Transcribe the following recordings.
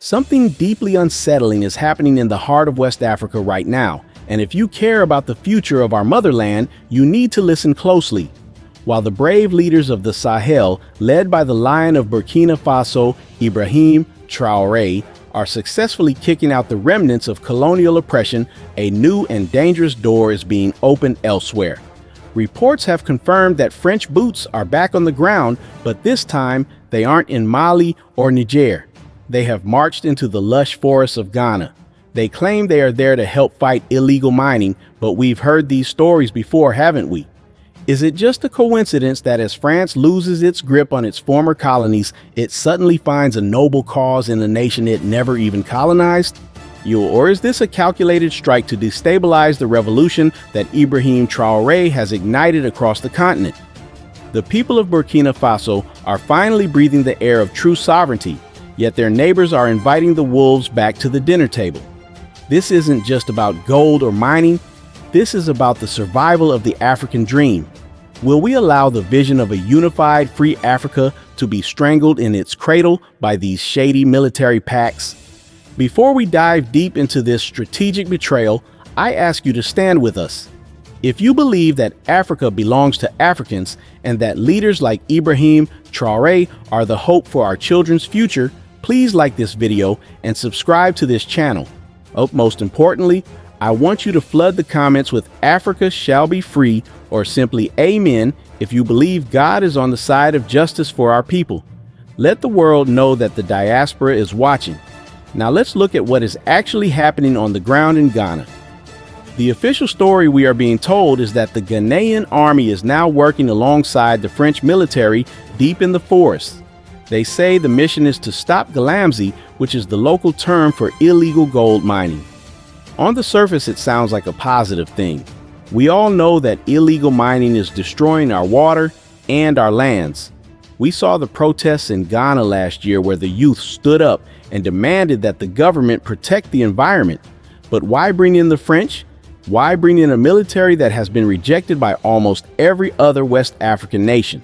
Something deeply unsettling is happening in the heart of West Africa right now, and if you care about the future of our motherland, you need to listen closely. While the brave leaders of the Sahel, led by the Lion of Burkina Faso, Ibrahim Traoré, are successfully kicking out the remnants of colonial oppression, a new and dangerous door is being opened elsewhere. Reports have confirmed that French boots are back on the ground, but this time they aren't in Mali or Niger. They have marched into the lush forests of Ghana. They claim they are there to help fight illegal mining, but we've heard these stories before, haven't we? Is it just a coincidence that as France loses its grip on its former colonies, it suddenly finds a noble cause in a nation it never even colonized? Or is this a calculated strike to destabilize the revolution that Ibrahim Traoré has ignited across the continent? The people of Burkina Faso are finally breathing the air of true sovereignty, yet their neighbors are inviting the wolves back to the dinner table. This isn't just about gold or mining, this is about the survival of the African dream. Will we allow the vision of a unified, free Africa to be strangled in its cradle by these shady military pacts? Before we dive deep into this strategic betrayal, I ask you to stand with us. If you believe that Africa belongs to Africans and that leaders like Ibrahim Traoré are the hope for our children's future, please like this video and subscribe to this channel. Most importantly, I want you to flood the comments with "Africa shall be free" or simply "Amen" if you believe God is on the side of justice for our people. Let the world know that the diaspora is watching. Now let's look at what is actually happening on the ground in Ghana. The official story we are being told is that the Ghanaian army is now working alongside the French military deep in the forest. They say the mission is to stop galamsey, which is the local term for illegal gold mining. On the surface, it sounds like a positive thing. We all know that illegal mining is destroying our water and our lands. We saw the protests in Ghana last year where the youth stood up and demanded that the government protect the environment. But why bring in the French? Why bring in a military that has been rejected by almost every other West African nation?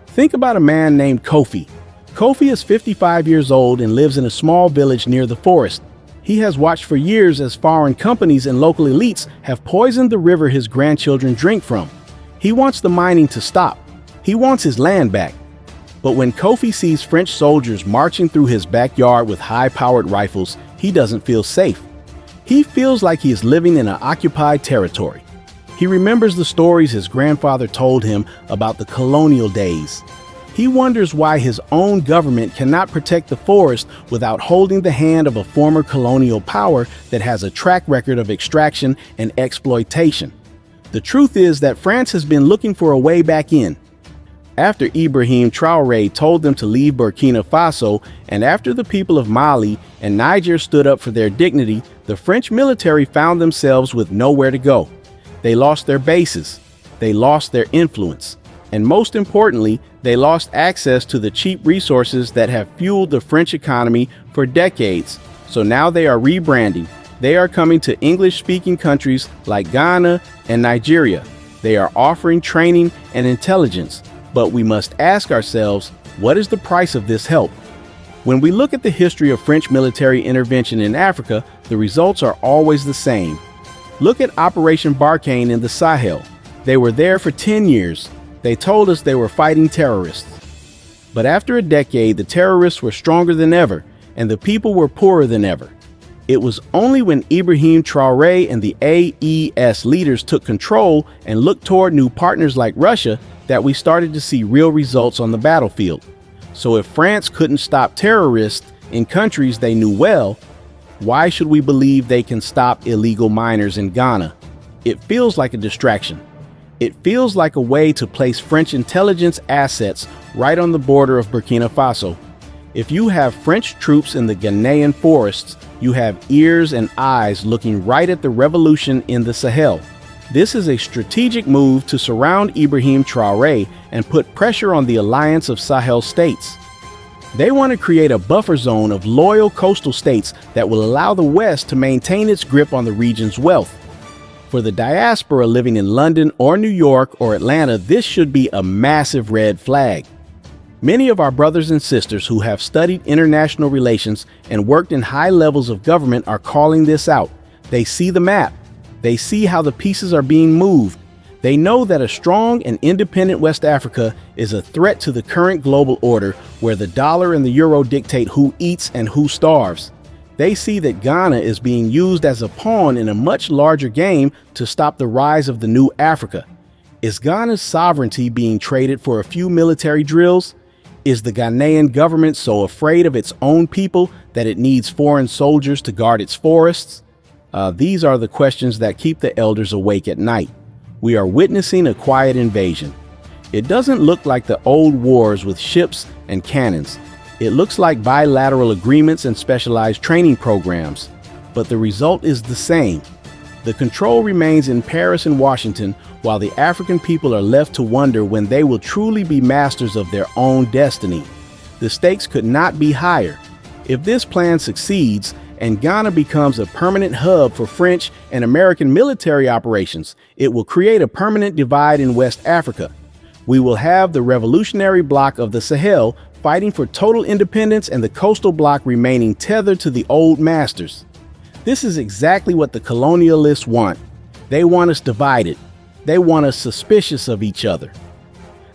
Think about a man named Kofi. Kofi is 55 years old and lives in a small village near the forest. He has watched for years as foreign companies and local elites have poisoned the river his grandchildren drink from. He wants the mining to stop. He wants his land back. But when Kofi sees French soldiers marching through his backyard with high-powered rifles, he doesn't feel safe. He feels like he is living in an occupied territory. He remembers the stories his grandfather told him about the colonial days. He wonders why his own government cannot protect the forest without holding the hand of a former colonial power that has a track record of extraction and exploitation. The truth is that France has been looking for a way back in. After Ibrahim Traoré told them to leave Burkina Faso, and after the people of Mali and Niger stood up for their dignity, the French military found themselves with nowhere to go. They lost their bases, they lost their influence, and most importantly, they lost access to the cheap resources that have fueled the French economy for decades. So now they are rebranding. They are coming to English-speaking countries like Ghana and Nigeria. They are offering training and intelligence. But we must ask ourselves, what is the price of this help? When we look at the history of French military intervention in Africa, the results are always the same. Look at Operation Barkhane in the Sahel. They were there for 10 years. They told us they were fighting terrorists. But after a decade, the terrorists were stronger than ever, and the people were poorer than ever. It was only when Ibrahim Traoré and the AES leaders took control and looked toward new partners like Russia that we started to see real results on the battlefield. So if France couldn't stop terrorists in countries they knew well, why should we believe they can stop illegal miners in Ghana? It feels like a distraction. It feels like a way to place French intelligence assets right on the border of Burkina Faso. If you have French troops in the Ghanaian forests, you have ears and eyes looking right at the revolution in the Sahel. This is a strategic move to surround Ibrahim Traoré and put pressure on the alliance of Sahel States. They want to create a buffer zone of loyal coastal states that will allow the West to maintain its grip on the region's wealth. For the diaspora living in London or New York or Atlanta, this should be a massive red flag. Many of our brothers and sisters who have studied international relations and worked in high levels of government are calling this out. They see the map. They see how the pieces are being moved. They know that a strong and independent West Africa is a threat to the current global order where the dollar and the euro dictate who eats and who starves. They see that Ghana is being used as a pawn in a much larger game to stop the rise of the new Africa. Is Ghana's sovereignty being traded for a few military drills? Is the Ghanaian government so afraid of its own people that it needs foreign soldiers to guard its forests? These are the questions that keep the elders awake at night. We are witnessing a quiet invasion. It doesn't look like the old wars with ships and cannons. It looks like bilateral agreements and specialized training programs. But the result is the same. The control remains in Paris and Washington, while the African people are left to wonder when they will truly be masters of their own destiny. The stakes could not be higher. If this plan succeeds and Ghana becomes a permanent hub for French and American military operations, it will create a permanent divide in West Africa. We will have the revolutionary bloc of the Sahel fighting for total independence and the coastal bloc remaining tethered to the old masters. This is exactly what the colonialists want. They want us divided. They want us suspicious of each other.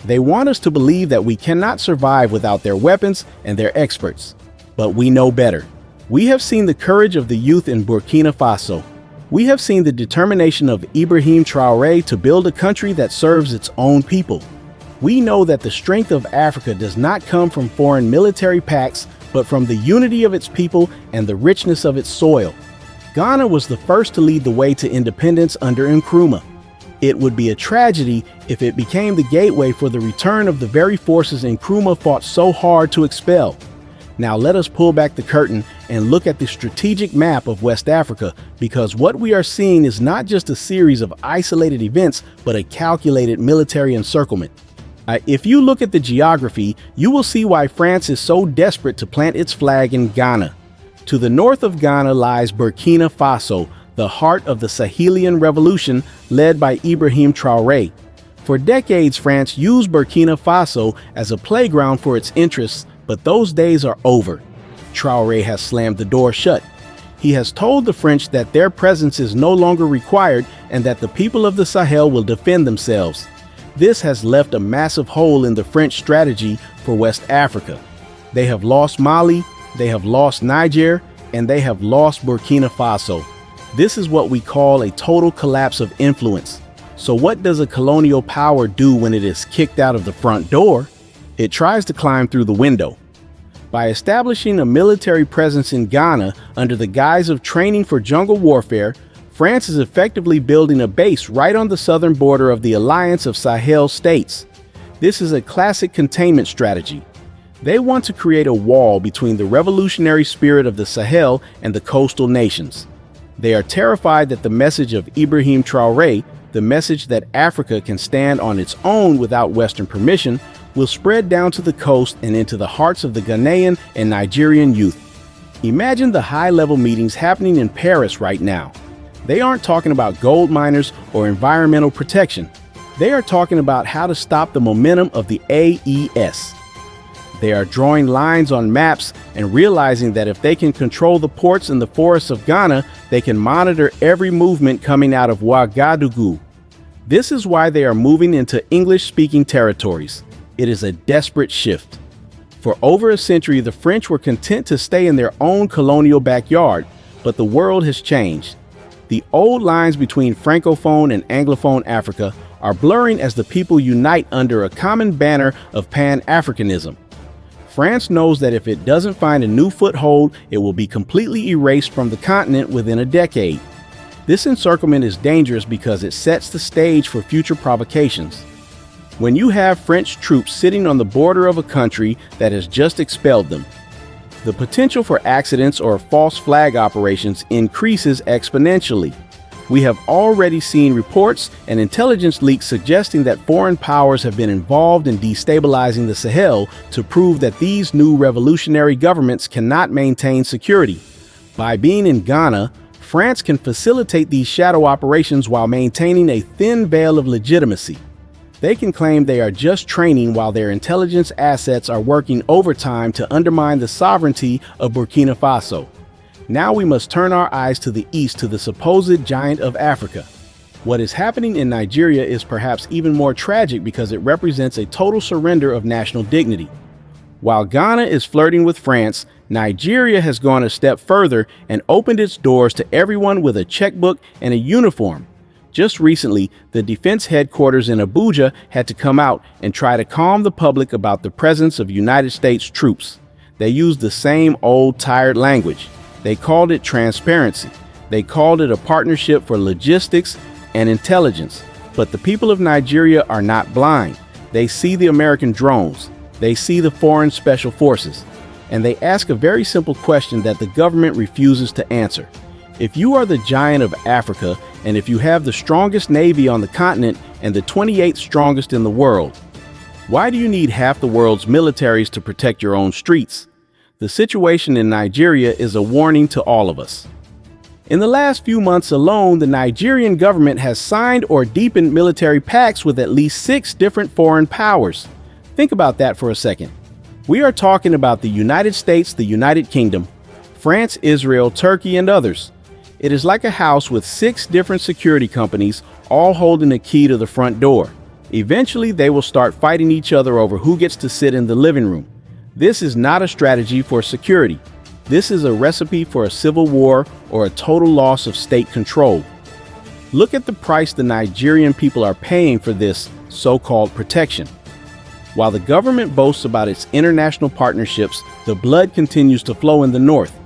They want us to believe that we cannot survive without their weapons and their experts. But we know better. We have seen the courage of the youth in Burkina Faso. We have seen the determination of Ibrahim Traoré to build a country that serves its own people. We know that the strength of Africa does not come from foreign military pacts, but from the unity of its people and the richness of its soil. Ghana was the first to lead the way to independence under Nkrumah. It would be a tragedy if it became the gateway for the return of the very forces Nkrumah fought so hard to expel. Now let us pull back the curtain and look at the strategic map of West Africa, because what we are seeing is not just a series of isolated events, but a calculated military encirclement. If you look at the geography, you will see why France is so desperate to plant its flag in Ghana. To the north of Ghana lies Burkina Faso, the heart of the Sahelian revolution led by Ibrahim Traoré. For decades, France used Burkina Faso as a playground for its interests, but those days are over. Traoré has slammed the door shut. He has told the French that their presence is no longer required and that the people of the Sahel will defend themselves. This has left a massive hole in the French strategy for West Africa. They have lost Mali, they have lost Niger, and they have lost Burkina Faso. This is what we call a total collapse of influence. So what does a colonial power do when it is kicked out of the front door? It tries to climb through the window. By establishing a military presence in Ghana under the guise of training for jungle warfare, France is effectively building a base right on the southern border of the alliance of Sahel States. This is a classic containment strategy. They want to create a wall between the revolutionary spirit of the Sahel and the coastal nations. They are terrified that the message of Ibrahim Traoré, the message that Africa can stand on its own without Western permission, will spread down to the coast and into the hearts of the Ghanaian and Nigerian youth. Imagine the high-level meetings happening in Paris right now. They aren't talking about gold miners or environmental protection. They are talking about how to stop the momentum of the AES. They are drawing lines on maps and realizing that if they can control the ports and the forests of Ghana, they can monitor every movement coming out of Ouagadougou. This is why they are moving into English-speaking territories. It is a desperate shift. For over a century, the French were content to stay in their own colonial backyard, but the world has changed. The old lines between Francophone and Anglophone Africa are blurring as the people unite under a common banner of Pan-Africanism. France knows that if it doesn't find a new foothold, it will be completely erased from the continent within a decade. This encirclement is dangerous because it sets the stage for future provocations. When you have French troops sitting on the border of a country that has just expelled them, the potential for accidents or false flag operations increases exponentially. We have already seen reports and intelligence leaks suggesting that foreign powers have been involved in destabilizing the Sahel to prove that these new revolutionary governments cannot maintain security. By being in Ghana, France can facilitate these shadow operations while maintaining a thin veil of legitimacy. They can claim they are just training while their intelligence assets are working overtime to undermine the sovereignty of Burkina Faso. Now we must turn our eyes to the east, to the supposed giant of Africa. What is happening in Nigeria is perhaps even more tragic because it represents a total surrender of national dignity. While Ghana is flirting with France, Nigeria has gone a step further and opened its doors to everyone with a checkbook and a uniform. Just recently, the defense headquarters in Abuja had to come out and try to calm the public about the presence of United States troops. They used the same old tired language. They called it transparency. They called it a partnership for logistics and intelligence. But the people of Nigeria are not blind. They see the American drones. They see the foreign special forces. And they ask a very simple question that the government refuses to answer. If you are the giant of Africa, and if you have the strongest navy on the continent and the 28th strongest in the world, why do you need half the world's militaries to protect your own streets? The situation in Nigeria is a warning to all of us. In the last few months alone, the Nigerian government has signed or deepened military pacts with at least 6 different foreign powers. Think about that for a second. We are talking about the United States, the United Kingdom, France, Israel, Turkey, and others. It is like a house with 6 different security companies, all holding a key to the front door. Eventually, they will start fighting each other over who gets to sit in the living room. This is not a strategy for security. This is a recipe for a civil war or a total loss of state control. Look at the price the Nigerian people are paying for this so-called protection. While the government boasts about its international partnerships, the blood continues to flow in the north.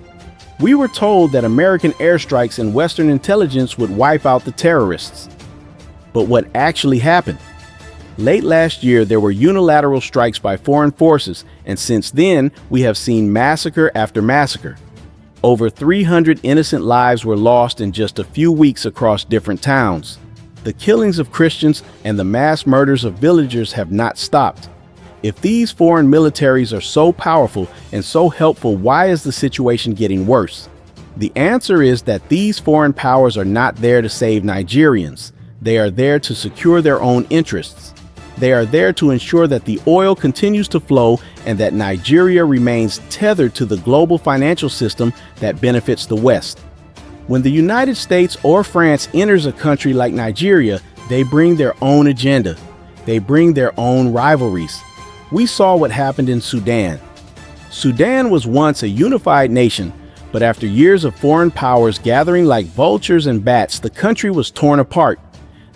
We were told that American airstrikes and Western intelligence would wipe out the terrorists. But what actually happened? Late last year, there were unilateral strikes by foreign forces, and since then, we have seen massacre after massacre. Over 300 innocent lives were lost in just a few weeks across different towns. The killings of Christians and the mass murders of villagers have not stopped. If these foreign militaries are so powerful and so helpful, why is the situation getting worse? The answer is that these foreign powers are not there to save Nigerians. They are there to secure their own interests. They are there to ensure that the oil continues to flow and that Nigeria remains tethered to the global financial system that benefits the West. When the United States or France enters a country like Nigeria, they bring their own agenda. They bring their own rivalries. We saw what happened in Sudan. Sudan was once a unified nation, but after years of foreign powers gathering like vultures and bats, the country was torn apart.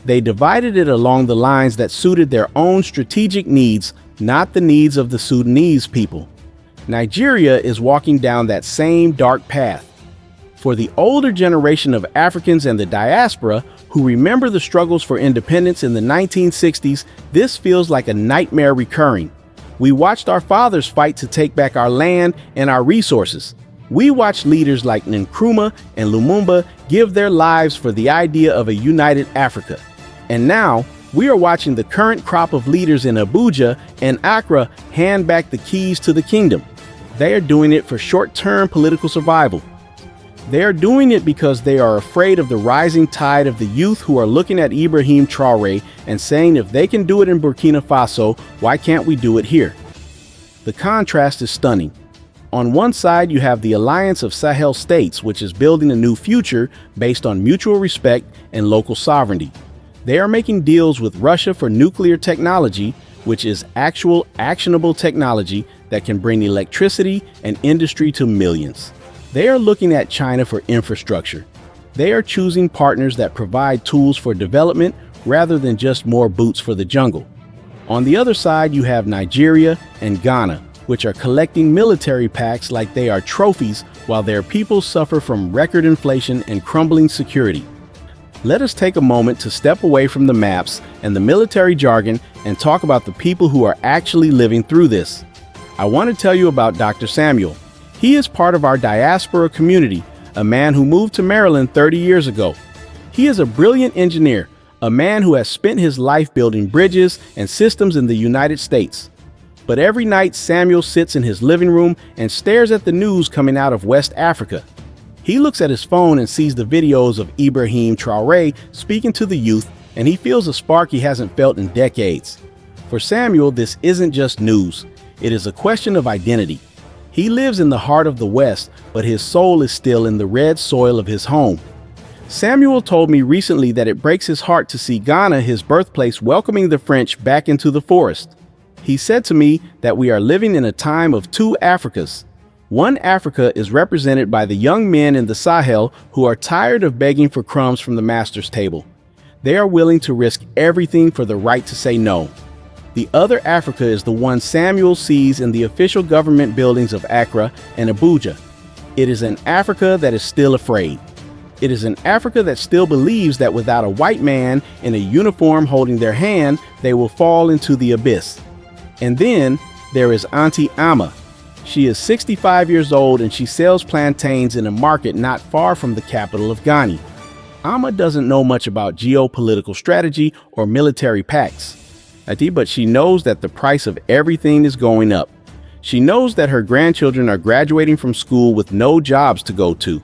They divided it along the lines that suited their own strategic needs, not the needs of the Sudanese people. Nigeria is walking down that same dark path. For the older generation of Africans and the diaspora who remember the struggles for independence in the 1960s, this feels like a nightmare recurring. We watched our fathers fight to take back our land and our resources. We watched leaders like Nkrumah and Lumumba give their lives for the idea of a united Africa. And now, we are watching the current crop of leaders in Abuja and Accra hand back the keys to the kingdom. They are doing it for short-term political survival. They are doing it because they are afraid of the rising tide of the youth who are looking at Ibrahim Traoré and saying if they can do it in Burkina Faso, why can't we do it here? The contrast is stunning. On one side, you have the alliance of Sahel States, which is building a new future based on mutual respect and local sovereignty. They are making deals with Russia for nuclear technology, which is actual actionable technology that can bring electricity and industry to millions. They are looking at China for infrastructure. They are choosing partners that provide tools for development rather than just more boots for the jungle. On the other side, you have Nigeria and Ghana, which are collecting military pacts like they are trophies while their people suffer from record inflation and crumbling security. Let us take a moment to step away from the maps and the military jargon and talk about the people who are actually living through this. I want to tell you about Dr. Samuel. He is part of our diaspora community, a man who moved to Maryland 30 years ago. He is a brilliant engineer, a man who has spent his life building bridges and systems in the United States. But every night, Samuel sits in his living room and stares at the news coming out of West Africa. He looks at his phone and sees the videos of Ibrahim Traoré speaking to the youth, and he feels a spark he hasn't felt in decades. For Samuel, this isn't just news. It is a question of identity. He lives in the heart of the West, but his soul is still in the red soil of his home. Samuel told me recently that it breaks his heart to see Ghana, his birthplace, welcoming the French back into the forest. He said to me that we are living in a time of two Africas. One Africa is represented by the young men in the Sahel who are tired of begging for crumbs from the master's table. They are willing to risk everything for the right to say no. The other Africa is the one Samuel sees in the official government buildings of Accra and Abuja. It is an Africa that is still afraid. It is an Africa that still believes that without a white man in a uniform holding their hand, they will fall into the abyss. And then there is Auntie Amma. She is 65 years old and she sells plantains in a market not far from the capital of Ghana. Amma doesn't know much about geopolitical strategy or military pacts. But she knows that the price of everything is going up. She knows that her grandchildren are graduating from school with no jobs to go to.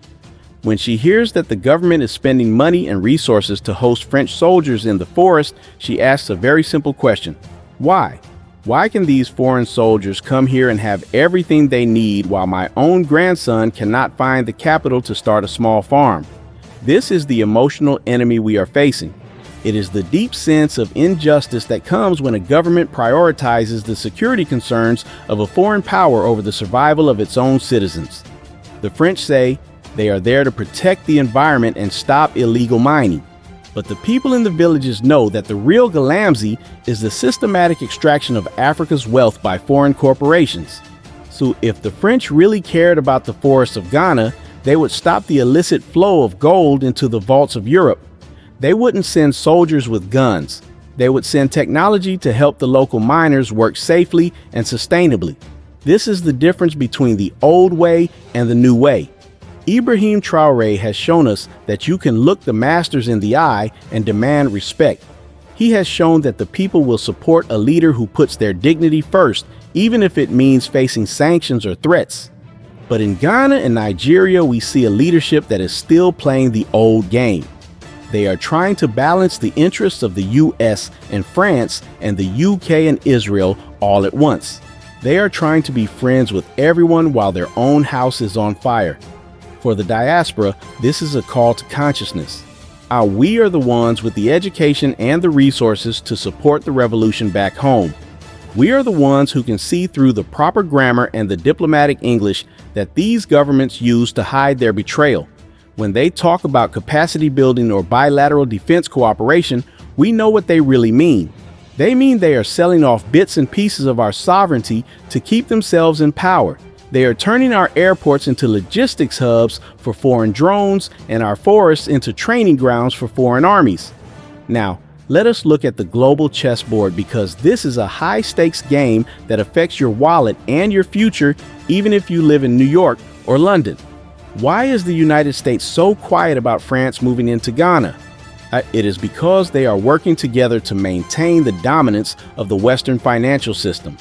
When she hears that the government is spending money and resources to host French soldiers in the forest, she asks a very simple question. Why? Why can these foreign soldiers come here and have everything they need while my own grandson cannot find the capital to start a small farm? This is the emotional enemy we are facing. It is the deep sense of injustice that comes when a government prioritizes the security concerns of a foreign power over the survival of its own citizens. The French say they are there to protect the environment and stop illegal mining. But the people in the villages know that the real Galamsey is the systematic extraction of Africa's wealth by foreign corporations. So if the French really cared about the forests of Ghana, they would stop the illicit flow of gold into the vaults of Europe. They wouldn't send soldiers with guns. They would send technology to help the local miners work safely and sustainably. This is the difference between the old way and the new way. Ibrahim Traoré has shown us that you can look the masters in the eye and demand respect. He has shown that the people will support a leader who puts their dignity first, even if it means facing sanctions or threats. But in Ghana and Nigeria, we see a leadership that is still playing the old game. They are trying to balance the interests of the US and France and the UK and Israel all at once. They are trying to be friends with everyone while their own house is on fire. For the diaspora, this is a call to consciousness. We are the ones with the education and the resources to support the revolution back home. We are the ones who can see through the proper grammar and the diplomatic English that these governments use to hide their betrayal. When they talk about capacity building or bilateral defense cooperation, we know what they really mean. They mean they are selling off bits and pieces of our sovereignty to keep themselves in power. They are turning our airports into logistics hubs for foreign drones and our forests into training grounds for foreign armies. Now, let us look at the global chessboard because this is a high-stakes game that affects your wallet and your future, even if you live in New York or London. Why is the United States so quiet about France moving into Ghana? It is because they are working together to maintain the dominance of the Western financial system.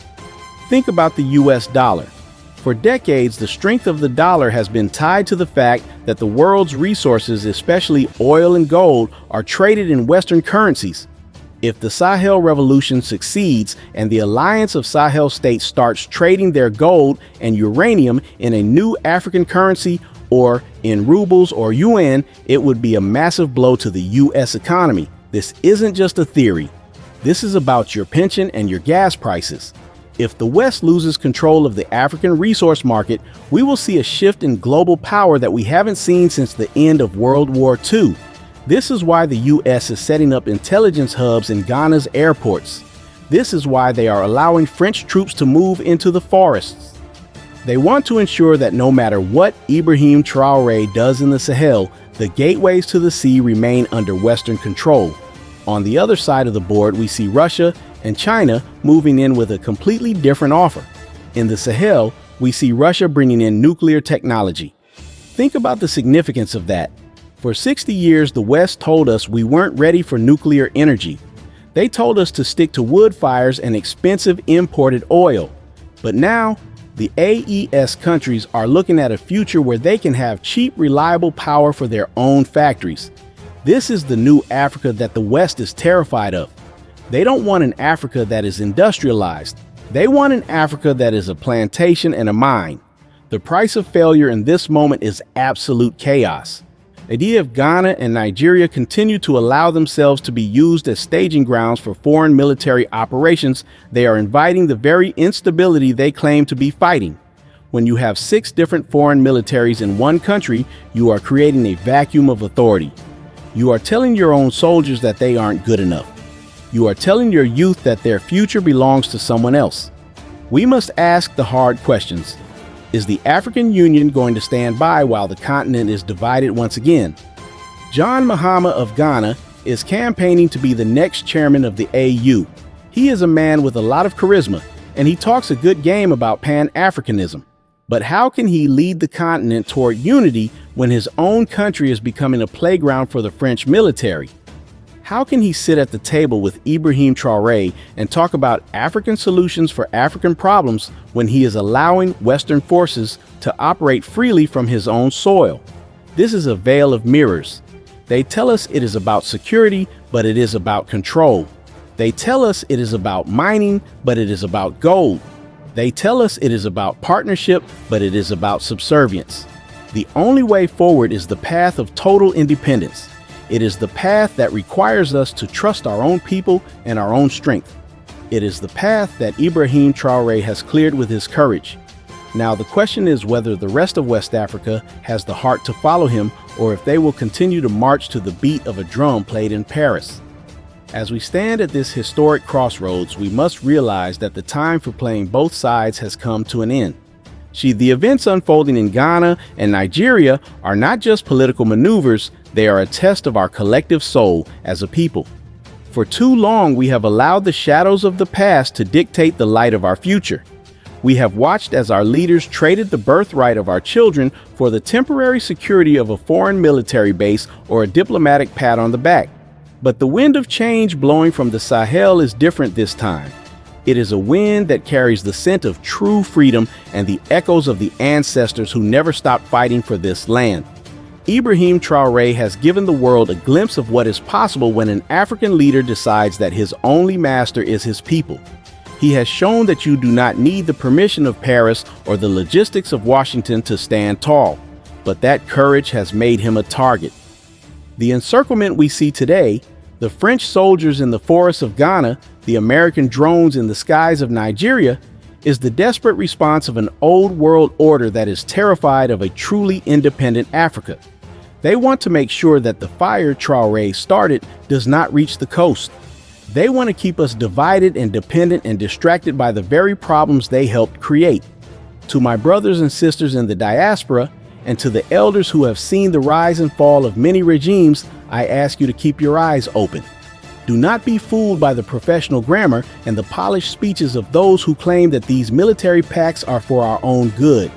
Think about the US dollar. For decades, the strength of the dollar has been tied to the fact that the world's resources, especially oil and gold, are traded in Western currencies. If the Sahel revolution succeeds and the alliance of Sahel States starts trading their gold and uranium in a new African currency or in rubles or yuan, it would be a massive blow to the US economy. This isn't just a theory. This is about your pension and your gas prices. If the West loses control of the African resource market, we will see a shift in global power that we haven't seen since the end of World War II. This is why the US is setting up intelligence hubs in Ghana's airports. This is why they are allowing French troops to move into the forests. They want to ensure that no matter what Ibrahim Traoré does in the Sahel, the gateways to the sea remain under Western control. On the other side of the board, we see Russia and China moving in with a completely different offer. In the Sahel, we see Russia bringing in nuclear technology. Think about the significance of that. For 60 years, the West told us we weren't ready for nuclear energy. They told us to stick to wood fires and expensive imported oil. But now, the AES countries are looking at a future where they can have cheap, reliable power for their own factories. This is the new Africa that the West is terrified of. They don't want an Africa that is industrialized. They want an Africa that is a plantation and a mine. The price of failure in this moment is absolute chaos. The idea of Ghana and Nigeria continue to allow themselves to be used as staging grounds for foreign military operations. They are inviting the very instability they claim to be fighting. When you have 6 different foreign militaries in one country, you are creating a vacuum of authority. You are telling your own soldiers that they aren't good enough. You are telling your youth that their future belongs to someone else. We must ask the hard questions. Is the African Union going to stand by while the continent is divided once again? John Mahama of Ghana is campaigning to be the next chairman of the AU. He is a man with a lot of charisma, and he talks a good game about Pan-Africanism. But how can he lead the continent toward unity when his own country is becoming a playground for the French military? How can he sit at the table with Ibrahim Traoré and talk about African solutions for African problems when he is allowing Western forces to operate freely from his own soil? This is a veil of mirrors. They tell us it is about security, but it is about control. They tell us it is about mining, but it is about gold. They tell us it is about partnership, but it is about subservience. The only way forward is the path of total independence. It is the path that requires us to trust our own people and our own strength. It is the path that Ibrahim Traoré has cleared with his courage. Now the question is whether the rest of West Africa has the heart to follow him, or if they will continue to march to the beat of a drum played in Paris. As we stand at this historic crossroads, we must realize that the time for playing both sides has come to an end. The events unfolding in Ghana and Nigeria are not just political maneuvers, they are a test of our collective soul as a people. For too long, we have allowed the shadows of the past to dictate the light of our future. We have watched as our leaders traded the birthright of our children for the temporary security of a foreign military base or a diplomatic pat on the back. But the wind of change blowing from the Sahel is different this time. It is a wind that carries the scent of true freedom and the echoes of the ancestors who never stopped fighting for this land. Ibrahim Traoré has given the world a glimpse of what is possible when an African leader decides that his only master is his people. He has shown that you do not need the permission of Paris or the logistics of Washington to stand tall, but that courage has made him a target. The encirclement we see today, the French soldiers in the forests of Ghana, the American drones in the skies of Nigeria, is the desperate response of an old world order that is terrified of a truly independent Africa. They want to make sure that the fire Traoré started does not reach the coast. They want to keep us divided and dependent and distracted by the very problems they helped create. To my brothers and sisters in the diaspora, and to the elders who have seen the rise and fall of many regimes, I ask you to keep your eyes open. Do not be fooled by the professional grammar and the polished speeches of those who claim that these military pacts are for our own good.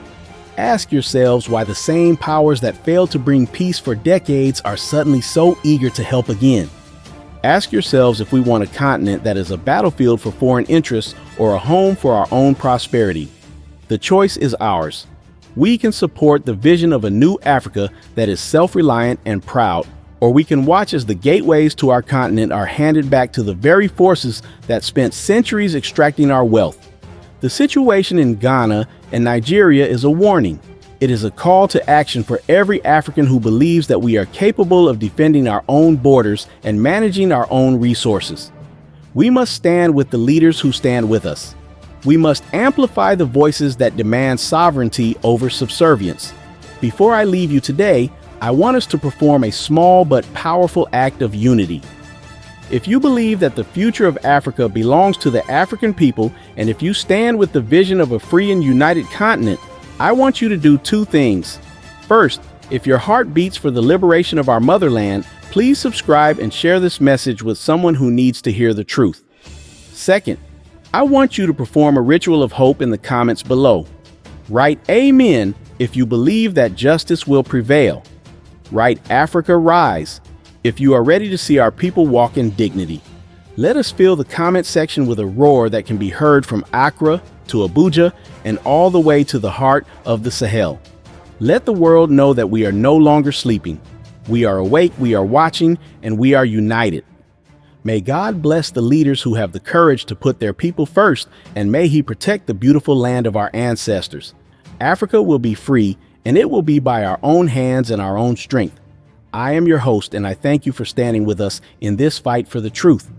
Ask yourselves why the same powers that failed to bring peace for decades are suddenly so eager to help again. Ask yourselves if we want a continent that is a battlefield for foreign interests or a home for our own prosperity. The choice is ours. We can support the vision of a new Africa that is self-reliant and proud, or we can watch as the gateways to our continent are handed back to the very forces that spent centuries extracting our wealth. The situation in Ghana and Nigeria is a warning. It is a call to action for every African who believes that we are capable of defending our own borders and managing our own resources. We must stand with the leaders who stand with us. We must amplify the voices that demand sovereignty over subservience. Before I leave you today, I want us to perform a small but powerful act of unity. If you believe that the future of Africa belongs to the African people, and if you stand with the vision of a free and united continent, I want you to do 2 things. First, if your heart beats for the liberation of our motherland, please subscribe and share this message with someone who needs to hear the truth. Second, I want you to perform a ritual of hope in the comments below. Write Amen if you believe that justice will prevail. Write Africa Rise if you are ready to see our people walk in dignity. Let us fill the comment section with a roar that can be heard from Accra to Abuja and all the way to the heart of the Sahel. Let the world know that we are no longer sleeping. We are awake, we are watching, and we are united. May God bless the leaders who have the courage to put their people first, and may He protect the beautiful land of our ancestors. Africa will be free, and it will be by our own hands and our own strength. I am your host, and I thank you for standing with us in this fight for the truth.